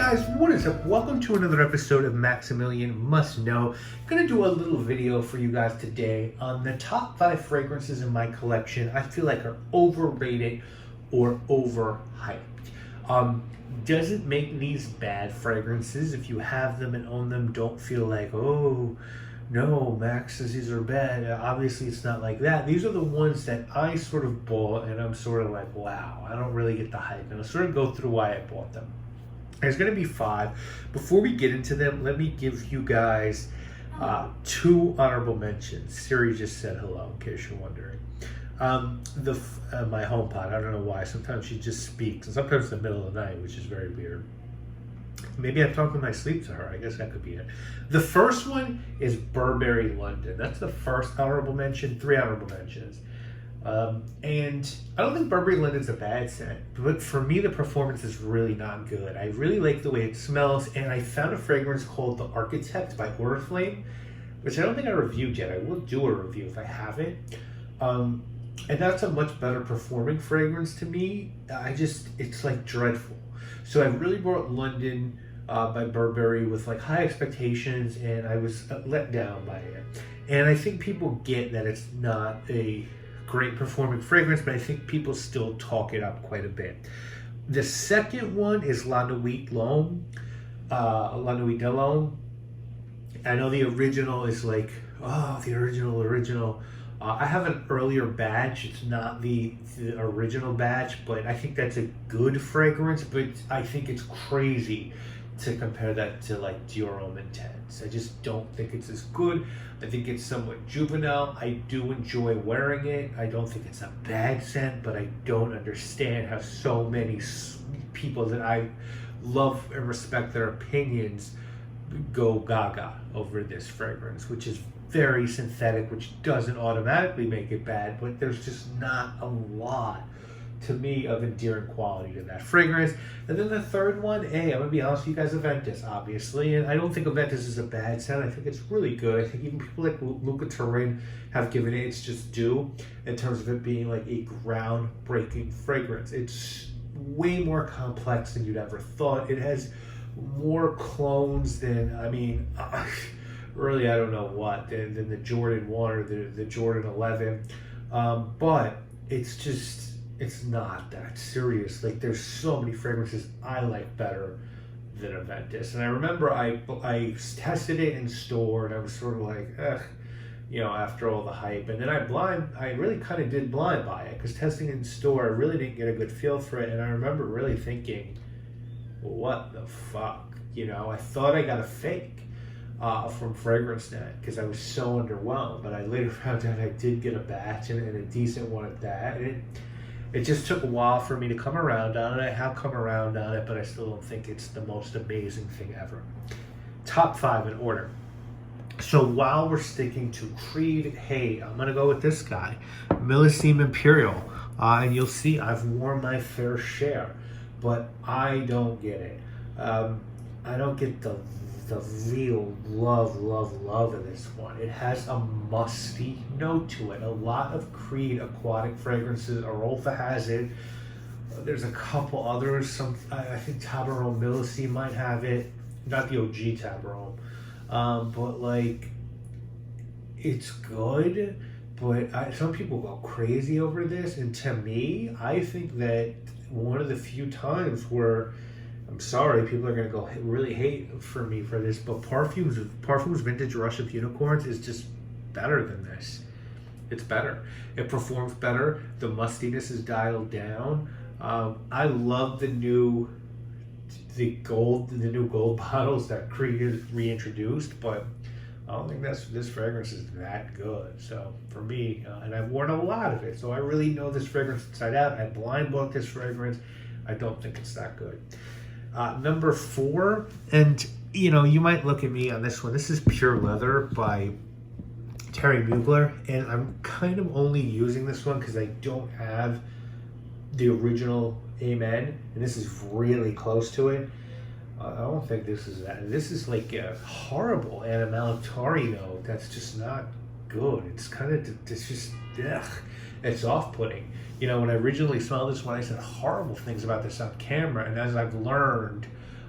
guys, what is up? Welcome to another episode of Maximilian Must Know. I'm going to do a little video for you guys today on the top 5 fragrances in my collection I feel like are overrated or overhyped. Doesn't make these bad fragrances. If you have them and own them, don't feel like, oh, no, Max says these are bad. Obviously, it's not like that. These are the ones that I sort of bought, and I'm sort of like, wow, I don't really get the hype. And I'll sort of go through why I bought them. There's going to be 5. Before we get into them, let me give you guys 2 honorable mentions. Siri just said hello, in case you're wondering. My HomePod, I don't know why. Sometimes she just speaks, and sometimes in the middle of the night, which is very weird. Maybe I'm talking my sleep to her. I guess that could be it. The first one is Burberry London. That's the first honorable mention. 3 honorable mentions. And I don't think Burberry London's a bad scent, but for me, the performance is really not good. I really like the way it smells, and I found a fragrance called The Architect by Oriflame, which I don't think I reviewed yet. I will do a review if I haven't. And that's a much better performing fragrance to me. It's like dreadful. So I really brought London by Burberry with like high expectations, and I was let down by it. And I think people get that it's not a great performing fragrance, but I think people still talk it up quite a bit. The second one is La Nuit de l'Homme. I know the original is like, oh, the original. I have an earlier batch. It's not the original batch, but I think that's a good fragrance, but I think it's crazy to compare that to like Dior Homme Intense. I just don't think it's as good. I think it's somewhat juvenile. I do enjoy wearing it. I don't think it's a bad scent, but I don't understand how so many people that I love and respect their opinions go gaga over this fragrance, which is very synthetic, which doesn't automatically make it bad, but there's just not a lot to me of endearing quality to that fragrance. And then the third one, I'm gonna be honest with you guys, Aventus, obviously, and I don't think Aventus is a bad scent. I think it's really good. I think even people like Luca Turin have given it its just due in terms of it being like a groundbreaking fragrance. It's way more complex than you'd ever thought. It has more clones than, really, I don't know what, than the Jordan 1 or the Jordan 11, but it's not that serious. Like, there's so many fragrances I like better than Aventus. And I remember I tested it in store, and I was sort of like, after all the hype. And then I really kind of did blind buy it, because testing it in store, I really didn't get a good feel for it. And I remember really thinking, what the fuck? I thought I got a fake from FragranceNet because I was so underwhelmed. But I later found out I did get a batch and a decent one at that. And it just took a while for me to come around on it. I have come around on it, but I still don't think it's the most amazing thing ever. Top 5 in order. So while we're sticking to Creed, I'm going to go with this guy, Millesime Imperial. And you'll see I've worn my fair share, but I don't get it. I don't get the real love of this one. It has a musty note to it. A lot of Creed aquatic fragrances, Arolfa has it. There's a couple others. I think Tabaron Millesime might have it. Not the OG Tabaron. But like, it's good, but some people go crazy over this. And to me, I think that one of the few times where, I'm sorry, people are going to go really hate for me for this, but Parfums Vintage Rush of Unicorns is just better than this. It's better. It performs better. The mustiness is dialed down. I love the new gold bottles that Creed has reintroduced, but I don't think this fragrance is that good. So for me, and I've worn a lot of it, so I really know this fragrance inside out. I blind bought this fragrance. I don't think it's that good. Number 4, and you might look at me on this one. This is Pure Leather by Terry Mugler, and I'm kind of only using this one because I don't have the original Amen, and this is really close to it. I don't think this is that. This is like a horrible Animalitari note that's just not good. It's kind of, it's just, it's off-putting. When I originally smelled this one, I said horrible things about this on camera, and as I've learned,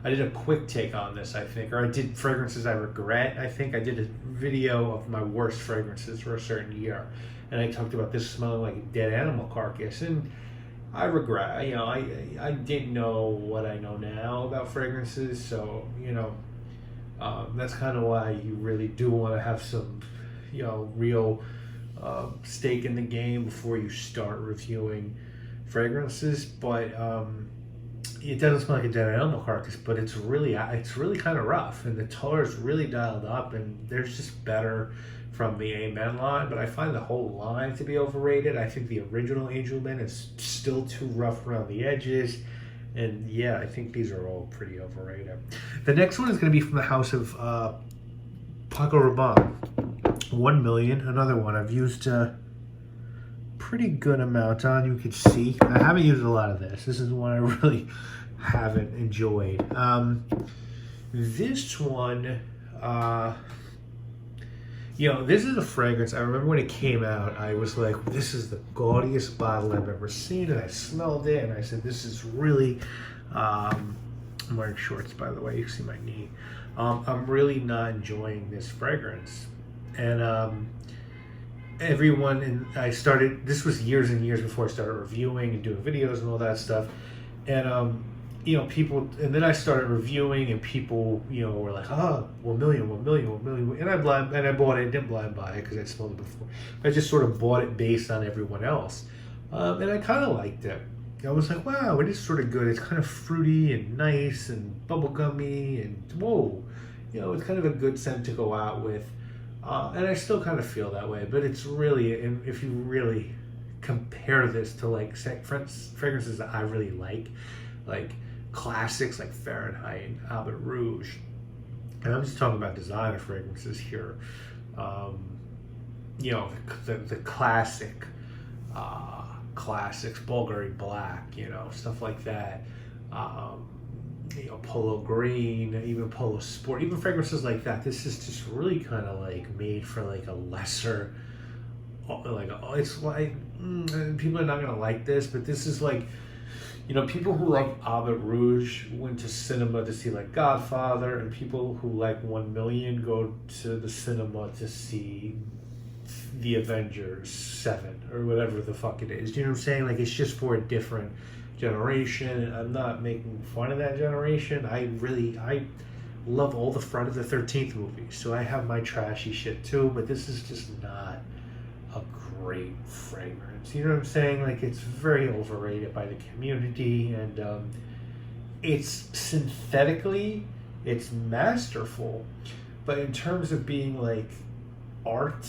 I did a quick take on this, I think, or I did fragrances I regret. I think I did a video of my worst fragrances for a certain year, and I talked about this smelling like a dead animal carcass, and I regret. I didn't know what I know now about fragrances, so that's kind of why you really do want to have some, real stake in the game before you start reviewing fragrances. But it doesn't smell like a dead animal carcass, but it's really kind of rough, and the color is really dialed up, and there's just better from the Amen line. But I find the whole line to be overrated. I think the original Angel Man is still too rough around the edges, and yeah, I think these are all pretty overrated. The next one is going to be from the house of Paco Rabanne, 1 million. Another one I've used pretty good amount on. You can see I haven't used a lot of this. This is one I really haven't enjoyed. This one, this is a fragrance. I remember when it came out, I was like, this is the gaudiest bottle I've ever seen, and I smelled it and I said, this is really I'm wearing shorts, by the way, you can see my knee. I'm really not enjoying this fragrance. And this was years and years before I started reviewing and doing videos and all that stuff. And, people, and then I started reviewing, and people, were like, 1 million. And I bought it, didn't blind buy it because I'd smelled it before. I just sort of bought it based on everyone else. And I kind of liked it. I was like, wow, it is sort of good. It's kind of fruity and nice and bubblegummy, and whoa, it's kind of a good scent to go out with. And I still kind of feel that way, but it's really, if you really compare this to like fragrances that I really like classics like Fahrenheit and Albert Rouge, and I'm just talking about designer fragrances here. The classics, Bulgari Black, stuff like that. Polo Green, even Polo Sport, even fragrances like that. This is just really kind of like made for like a lesser, it's like people are not gonna like this, but this is like, people who like Albert Rouge went to cinema to see like Godfather, and people who like 1 million go to the cinema to see the Avengers 7 or whatever the fuck it is. You know what I'm saying? Like, it's just for a different generation. I'm not making fun of that generation. I love all the Friday the 13th movies, so I have my trashy shit too, but this is just not a great fragrance. You know what I'm saying? Like, it's very overrated by the community, and it's synthetically, it's masterful, but in terms of being like art,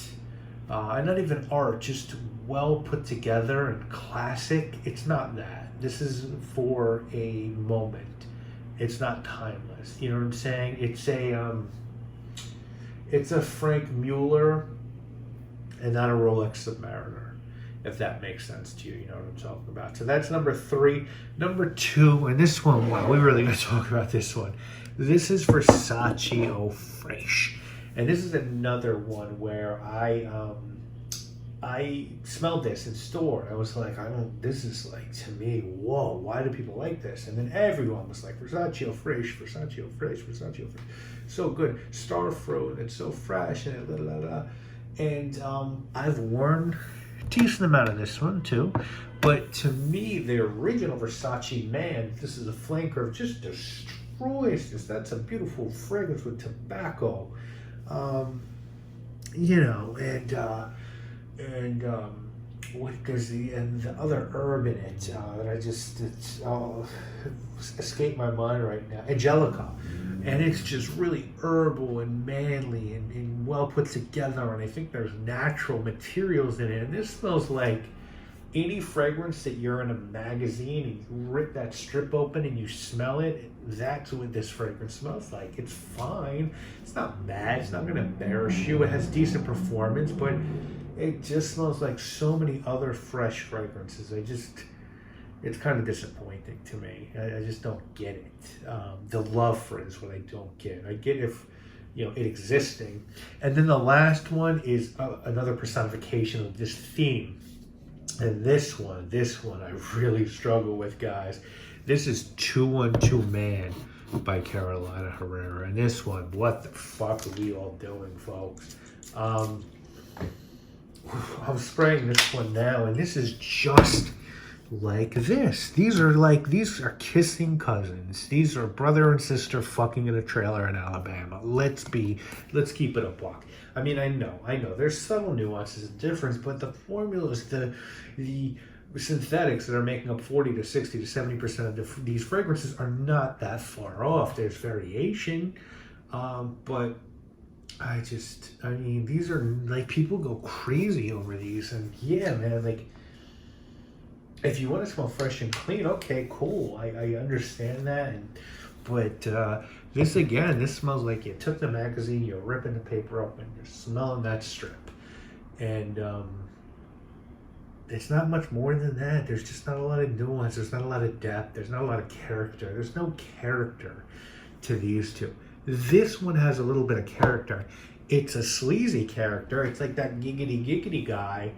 and not even art, just well put together and classic, it's not that. This is for a moment. It's not timeless. You know what I'm saying? It's a Frank Mueller and not a Rolex Submariner, if that makes sense to you. You know what I'm talking about. So that's number 3. Number 2, and this one, wow, we really got to talk about this one. This is Versace Eau Fraiche. And this is another one where I smelled this in store. I was like, this is like, to me, whoa, why do people like this? And then everyone was like, Versace Eau Fraiche, Versace Eau Fraiche, Versace Eau Fraiche. So good. Starfruit, and it's so fresh, and blah, blah, blah. And I've worn a decent amount of this one too. But to me, the original Versace Man, this is a flanker, just destroys this. That's a beautiful fragrance with tobacco. There's the other herb in it that it's escaped my mind right now. Angelica, and it's just really herbal and manly and well put together. And I think there's natural materials in it. And this smells like any fragrance that you're in a magazine and you rip that strip open and you smell it. That's what this fragrance smells like. It's fine. It's not bad. It's not going to embarrass you. It has decent performance, but it just smells like so many other fresh fragrances. It's kind of disappointing to me. I just don't get it. The love for it is what I don't get. I get if, it existing. And then the last one is another personification of this theme. And this one I really struggle with, guys. This is 212 Man by Carolina Herrera. And this one, what the fuck are we all doing, folks? I'm spraying this one now, and this is just like this. These are kissing cousins. These are brother and sister fucking in a trailer in Alabama. Let's keep it a buck. I mean, I know. There's subtle nuances and difference, but the formulas, the synthetics that are making up 40 to 60 to 70% of these fragrances are not that far off. There's variation, but I mean, these are like, people go crazy over these, and yeah, man, like, if you want to smell fresh and clean, okay, cool. I understand that, but this smells like you took the magazine, you're ripping the paper up, and you're smelling that strip, and it's not much more than that. There's just not a lot of nuance. There's not a lot of depth. There's not a lot of character. There's no character to these two. This one has a little bit of character. It's a sleazy character. It's like that giggity guy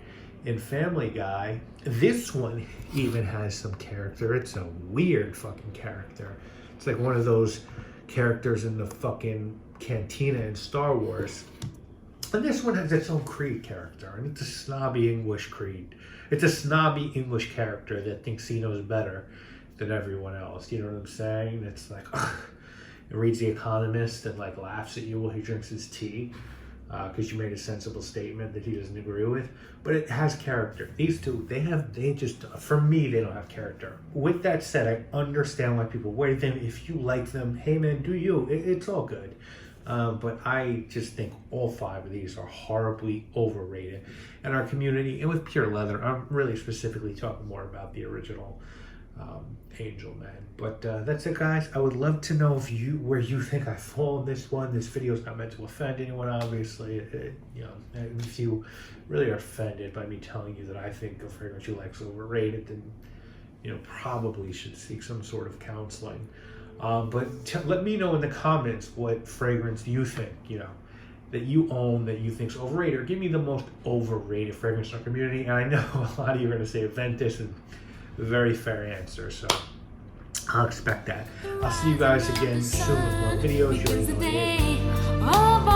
in Family Guy. This one even has some character. It's a weird fucking character. It's like one of those characters in the fucking cantina in Star Wars. And this one has its own Creed character, and it's a snobby English Creed. It's a snobby English character that thinks he knows better than everyone else. You know what I'm saying? It's like, it reads The Economist and like laughs at you while he drinks his tea because you made a sensible statement that he doesn't agree with. But it has character. These two, for me, they don't have character. With that said, I understand why people wear them. If you like them, hey man, do you. It's all good. But I just think all 5 of these are horribly overrated in our community. And with Pure Leather, I'm really specifically talking more about the original Angel Man. But that's it, guys. I would love to know where you think I fall in this one. This video is not meant to offend anyone, obviously. If you really are offended by me telling you that I think a fragrance you like is overrated, then probably should seek some sort of counseling. But let me know in the comments what fragrance you think, that you own, that you think is overrated, or give me the most overrated fragrance in our community. And I know a lot of you are going to say Aventus, and very fair answer, so I'll expect that. I'll see you guys again soon with more videos. You already know what it is.